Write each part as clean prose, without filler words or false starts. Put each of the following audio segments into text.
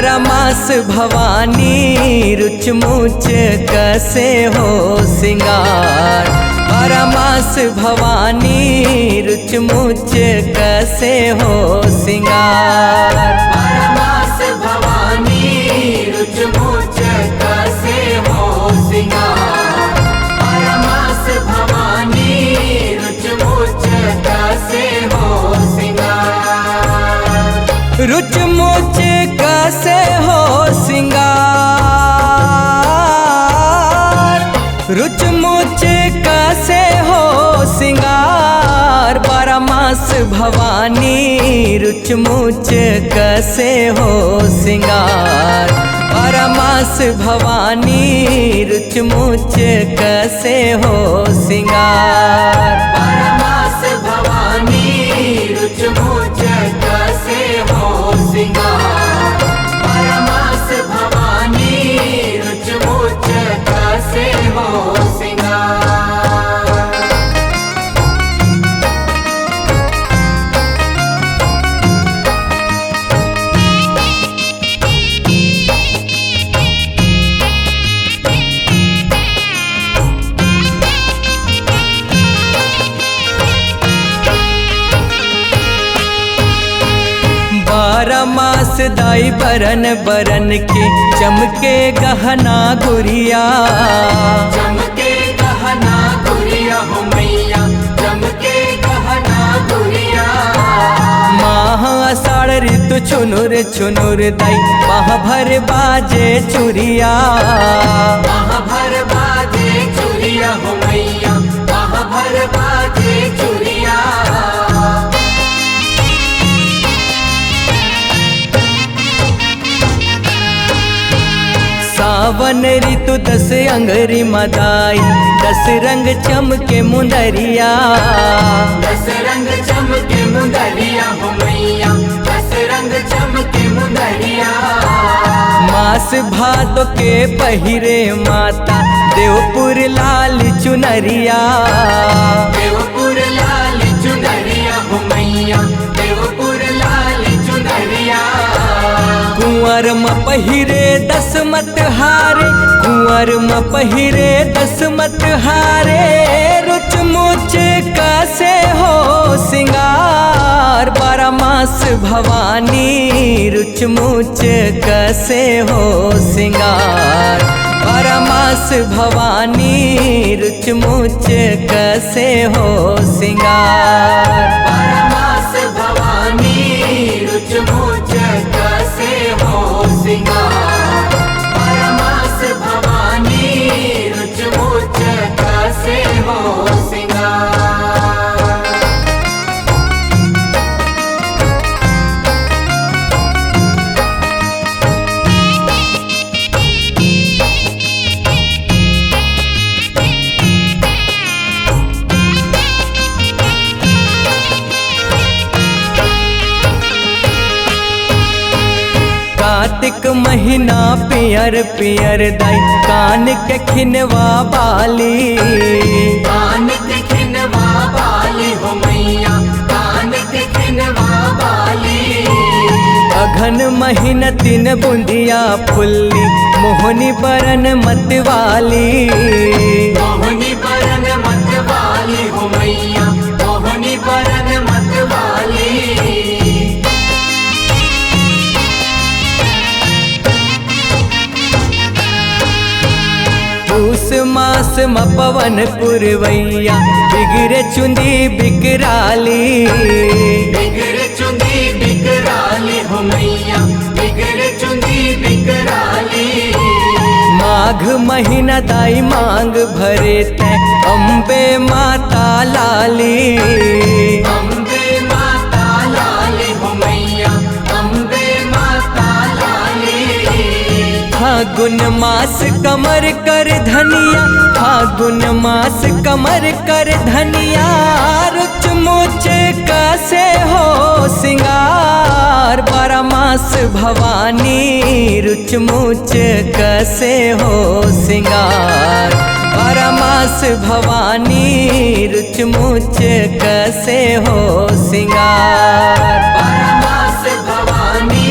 बारहमास भवानी रुच मुच कैसे हो सिंगार। बारहमास भवानी रुच मुच कैसे हो सिंगार। बारहमास भवानी रुच मुच कैसे हो सिंगार। बारहमास भवानी रुच मुच कैसे हो सिंगार। रुच मुच कैसे हो सिंगार। रुच मुच कैसे हो सिंगार। बारहमास भवानी रुच मुच कैसे हो सिंगार। बारहमास भवानी रुच मुच कैसे हो सिंगार। बारहमास भवानी रुच मुच कैसे हो सिंगार। बारहमास भवानी रुच मुच कैसे हो सिंगार। बारहमास दाई बरन बरन के चमके गहना गुरिया। चमके गहना गुरिया हो मैया, चमके गहना गुरिया। माह आषाढ़ ऋतु छुनुर छुनुर दाई माह भर बाजे चुरिया। माह भर बाजे चुरिया हो मैया, माह भर बाजे चुरिया। सावन ऋतु दस अंगरी मदाई दस रंग चमके मुंदरिया। दस रंग चमके मुंदरिया हो मैया, दस रंग चमके मुंदरिया। मास भादो के पहिरे माता देवपुर लाल चुनरिया। देवपुर लाल चुनरिया हो मैया, देवपुर लाल चुनरिया। कुंवर म पहिरे दस मत हारे, कुंवर म पहिरे दस मत हारे। रुच मुच कैसे हो सिंगार। बारहमास भवानी रुच मुच कैसे हो सिंगार। बारहमास भवानी रुच मुच कैसे हो सिंगार। बारहमास भवानी रुच मुच कैसे हो सिंगार। बारहमास भवानी रुच मुच कैसे हो सिंगार। कार्तिक महीना पियर पियर दाई कान के खिनवा बाली। कान के खिनवा बाली हो मैया, कान के खिनवा बाली। अघन महीना तीन बुंदिया फुल्ली मोहनी बरन मतवाली। मोहनी बरन मतवाली हो मैया, मोहनी बरन मतवाली। पूस मास म पवन पुरवैया बिगड़े चुंदी बिकराली। बिगड़ चुंदी बिकराली हो मैया, बिगड़ चुंदी बिकराली। माघ महीना दाई मांग भरे तै अम्बे माता लाली। अम्बे माता लाली हो मैया, अम्बे माता लाली। फागुन मास कमर कर धनिया, फागुन मास कमर कर धनिया। रुच मुच कैसे हो सिंगार। बारहमास भवानी रुच मुच कैसे हो सिंगार। बारहमास भवानी रुच मुच कैसे हो सिंगार। बारहमास भवानी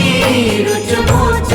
रुच मुच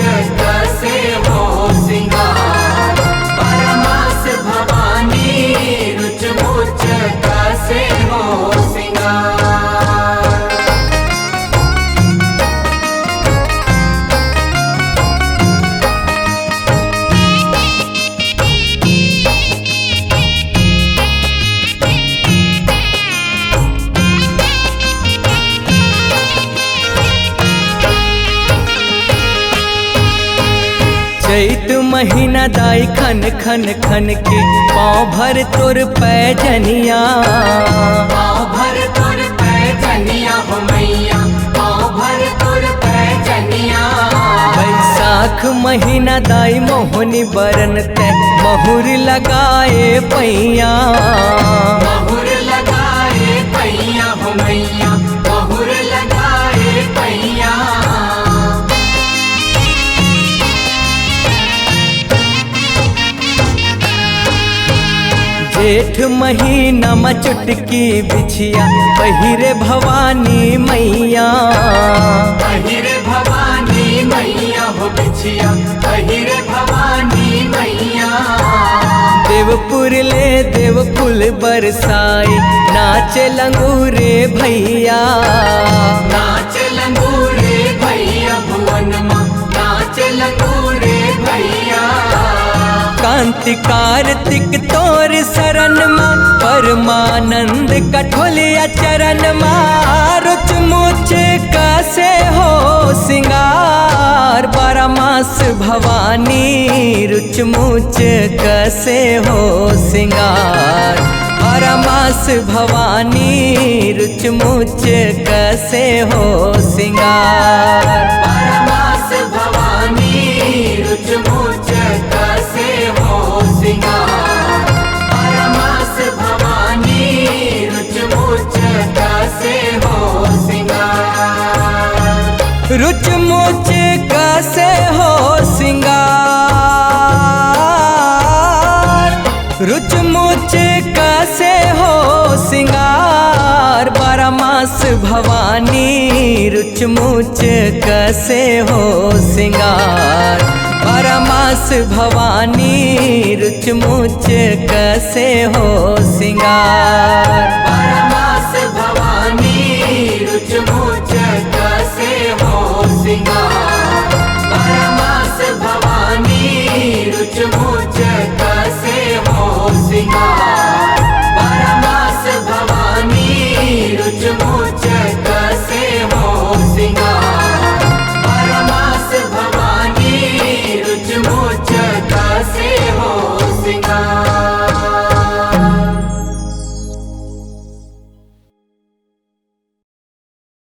चैत महीना दाई खन खन खन के पाँव भर तोर पैजनिया। पाँव भर तोर पैजनिया हो मैया, पाँव भर तोर पैजनिया। बैसाख महीना दाई मोहनी बरन ते महुर लगाए पैया। महुर लगाए पैया हो मैया, महुर लगाए पैया। जेठ महीना में चुटकी बिछिया पहिरे भवानी मैया। पहिरे भवानी मैया हो बिछिया, पहिरे भवानी मैया। देवपुर ले देवकुल बरसाई नाचे लंगूरे भैया। नाच लंगूरे भैया भुवन माँ, नाच लंगूरे भैया। कांति कार्तिक तोर शरण माँ परमानंद कठोलिया चरण माँ। रुच मुच कैसे हो सिंगार बारह मास भवानी। रुच मुच कैसे हो सिंगार बारह मास भवानी। रुच मुच कैसे हो सिंगार। परमास भवानी रुच मुच कैसे हो सिंगार। परमास भवानी रुच मुच कैसे हो सिंगार। रुच मुच कैसे हो सिंगार। रुच मुच कैसे हो सिंगार बारह मास भवानी। रुच मुच कैसे हो सिंगार बारह मास भवानी। रुच मुच कैसे हो सिंगार। परमास